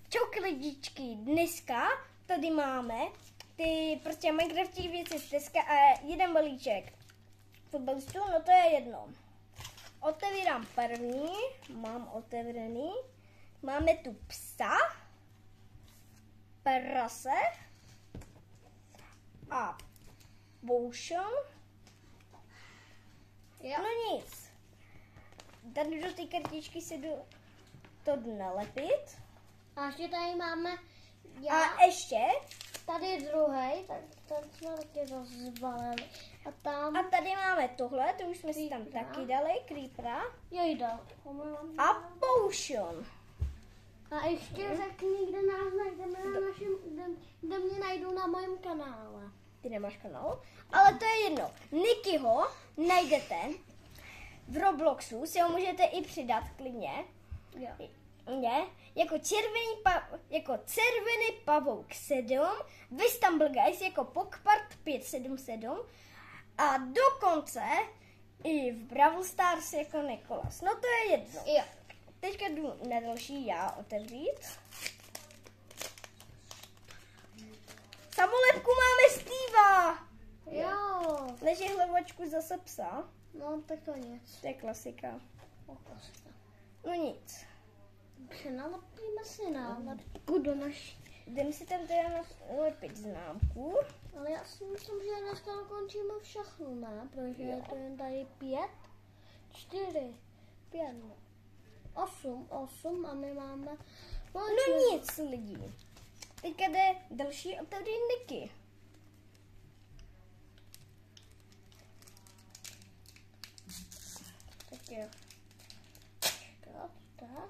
Čau lidičky, dneska tady máme ty prostě Minecraftí věci z Teska a jeden balíček fotbalistů, no to je jedno. Otevírám první, mám otevřený, máme tu psa, prase a potion. No nic. Tady do té kartičky se to nalepit. A ještě tady máme A ještě tady druhý, tak jsme taky rozbalili. A tady máme tohle, to už jsme si tam taky dali, creepera. Jejda. A potion. A ještě řekni, kde nás najdeme na našem, kde mě najdou na mém kanále. Ty nemáš kanál, ale to je jedno. Nikyho najdete v Robloxu, si ho můžete i přidat klidně. Jo. Ne, jako červený pavouk 7, Vystumble Guys jako Pokpart 577 a dokonce i v Brawl Stars jako Nikolas. No to je jedno. Jo. Teďka jdu na další já otevřít. Samolepku máme Steva. Jo. Nežehlovačku zase psa. No tak to nic. To je klasika. Klasika. No nic. Nalepíme si nálepku do naší. Jdeme si tam teda nalepit známku. Ale já si myslím, že dneska nakončíme všechno, ne? Protože je to jen tady 5, 4, 5, 8 a my máme... No nic lidí. Teďka jde další otevřít Niky. Tak jo. Tak.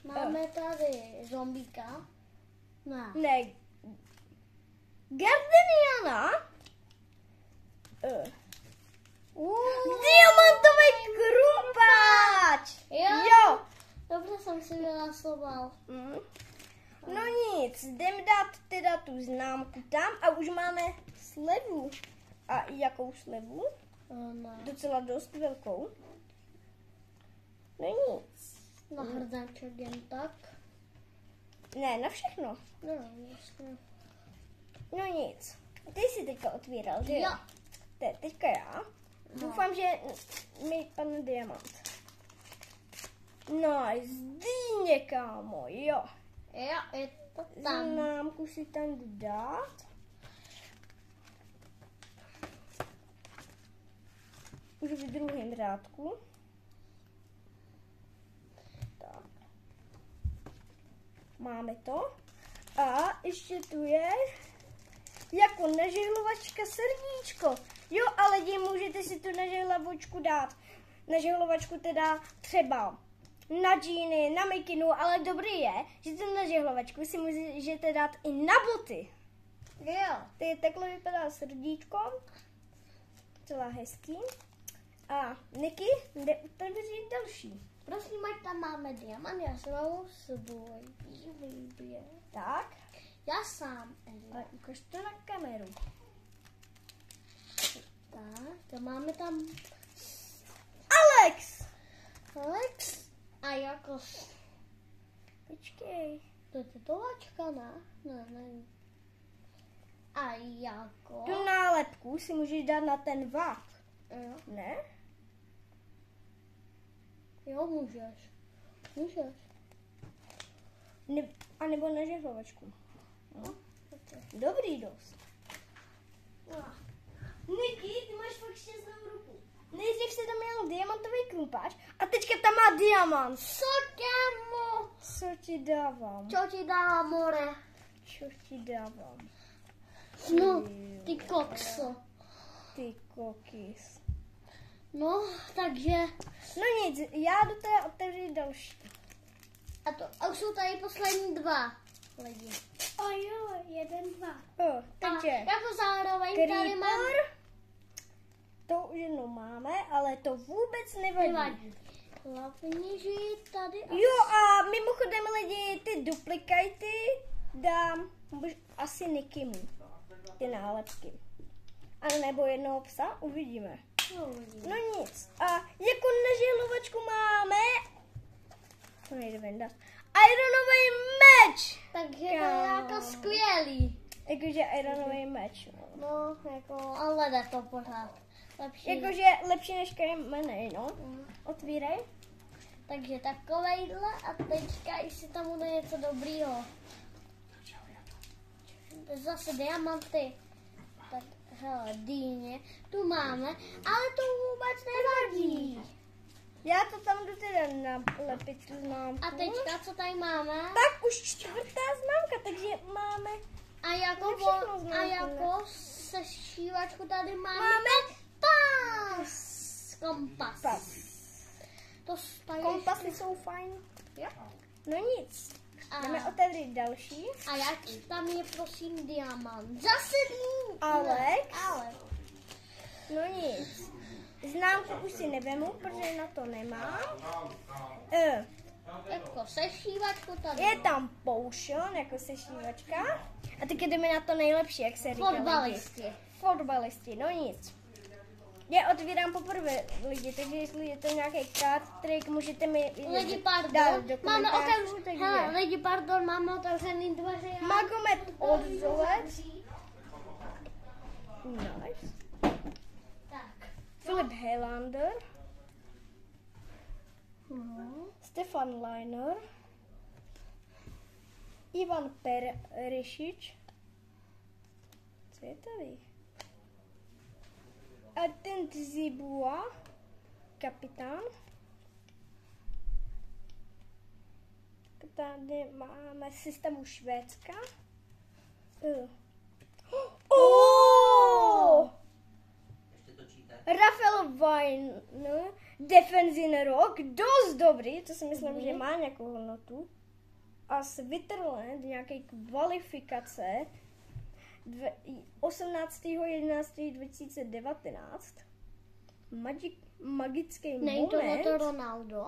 Máme tady zombíka. Ne. Gardeniana. Diamantový krumpáč. Jo. Dobře jsem si vyhlasoval. No nic, jdem dát teda tu známku tam a už máme slevu. A jakou slevu? Ne. Docela dost velkou. No nic. Na hrdáček jen tak. Ne, na všechno. No, jasně. No nic. Ty jsi teďka otvíral, že jo? Teďka já. Doufám, že mi padne diamant. Nice, dýně, kámo, jo. Jo, je to tam. Známku si tam jdu dát. Už v druhém řádku. Tak. Máme to. A ještě tu je jako nažehlovačka srdíčko. Jo, ale lidi, můžete si tu nažehlovačku dát. Nažehlovačku teda třeba na džíny, na mikinu, ale dobrý je, že tu nažehlovačku si můžete dát i na boty. Jo. Takhle vypadá srdíčko. Celá hezký. A Niky, jde otevřít další. Prosím, ať tam máme diamant, já se mám svůj výběr. Tak. Já sám. Ale ukaž to na kameru. Tak, to máme tam Alex! a jako... Počkej. To je tetovačka, ne? Ne. A jako... Tu nálepku si můžeš dát na ten vák. Jo. Ne? Jo, můžeš. A nebo na žehlovačku. No, okay. Dobrý dost. No. Niky, ty máš fakt šťastnou ruku. Nejdřív se tam měl diamantový krumpáč a teďka tam má diamant. Co ti dávám? Co ti dávám, more? Co ti dávám? No, ty kokso. Ty kokis. No, takže... No nic, já jdu teda otevřít další. A už jsou tady poslední 2 lidi. O jo, 1, 2. Takže jako zároveň tady mám... To už jednou máme, ale to vůbec nevadí. Hlavně, že je tady... Jo a mimochodem lidi, ty duplikajty dám asi Nikymu. Ty nálepky. A nebo jednoho psa, uvidíme. No nic. A jako nažehlovačku máme... To nejde vyndat. Ironový meč! skvělý. Jakože ironový meč. No. No, jako, ale jde to pořád. Lepší. Jakože lepší než kamenej, no. Otvírej. Takže takovejhle a teďka, jestli tam bude něco dobrýho. Zase diamanty. Tak, hele, dýně. Tu máme, ale to vůbec nevadí. Já to tam jdu teda nalepit tu známku. A teďka, co tady máme? Tak už čtvrtá známka, takže máme... A jako, všechno známku, a jako sešívačku tady máme kompas. To tady Kompasy jsou fajn. Jo. No nic. A, Jdeme otevřít další. a jak tam je prosím diamant? Zase dýň. Alex. Ale. No nic. Známku už si nevemu, protože na to nemám. Jako sešívačku tady. Je tam potion, jako sešívačka. A teď jdeme na to nejlepší, jak se říká. Fotbalisti. Fotbalisti, no nic. Já otvírám poprvé lidi, takže jestli je to nějaký card trick, můžete mi Lidi, pardon. dát do Máme komentářů. otevřený, hele, lidi, pardon, máme otevřený dveře. Magomed Odzolec. Nice. Tak. Filip Helander. Stefan Leiner. Ivan Perišič. Co je tady? Artem Zibua. Kapitán. Tady máme systému Švédska. Rafael Vajn, defenzivní rok, dost dobrý, to si myslím, že má nějakou hodnotu. A Switzerland, nějaké kvalifikace 18.11.2019. Magický Není moment. to Ronaldo?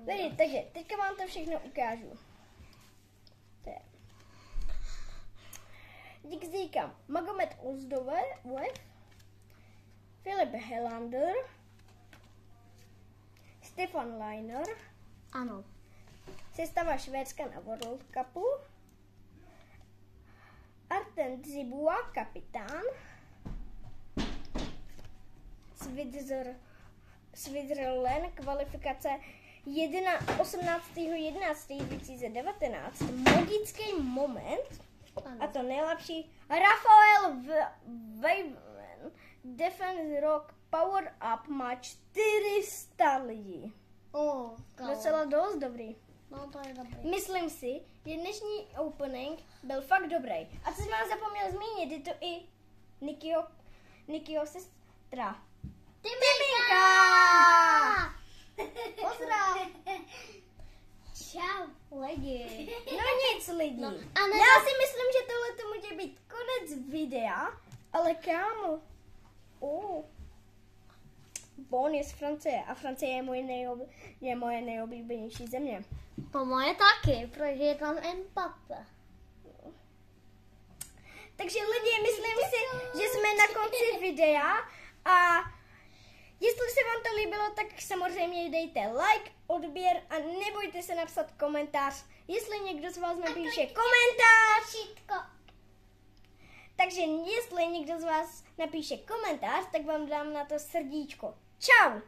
Lidi, takže teďka vám to všechno ukážu. Dík říkám, Magomed Ozdolev, Filip Helander, Stefan Leiner, Ano. sestava Švédska na World Cupu, Artem Zibua, kapitán, Switzerland, kvalifikace 18.11.2019, magický moment. Ano. A to nejlepší, Rafael Vejven, Defense Rock Power Up má 400 lidí. Docela dost dobrý. No to je dobrý. Myslím si, že dnešní opening byl fakt dobrý. A co jsem vám zapomněl zmínit, je to i Nikyho sestra. Tyminka! Pozdrav! Čau, lidi. No nic lidi. No, a Já si myslím, že tohle to může být konec videa, ale kámo. Bon je z Francie a Francie je moje nejoblíbenější země. Po moje taky, protože je tam Mbappé. Takže lidi, myslím si, že jsme na konci videa a jestli se vám to líbilo, tak samozřejmě dejte like, odběr a nebojte se napsat komentář, jestli někdo z vás napíše komentář. Takže jestli někdo z vás napíše komentář, tak vám dám na to srdíčko. Čau!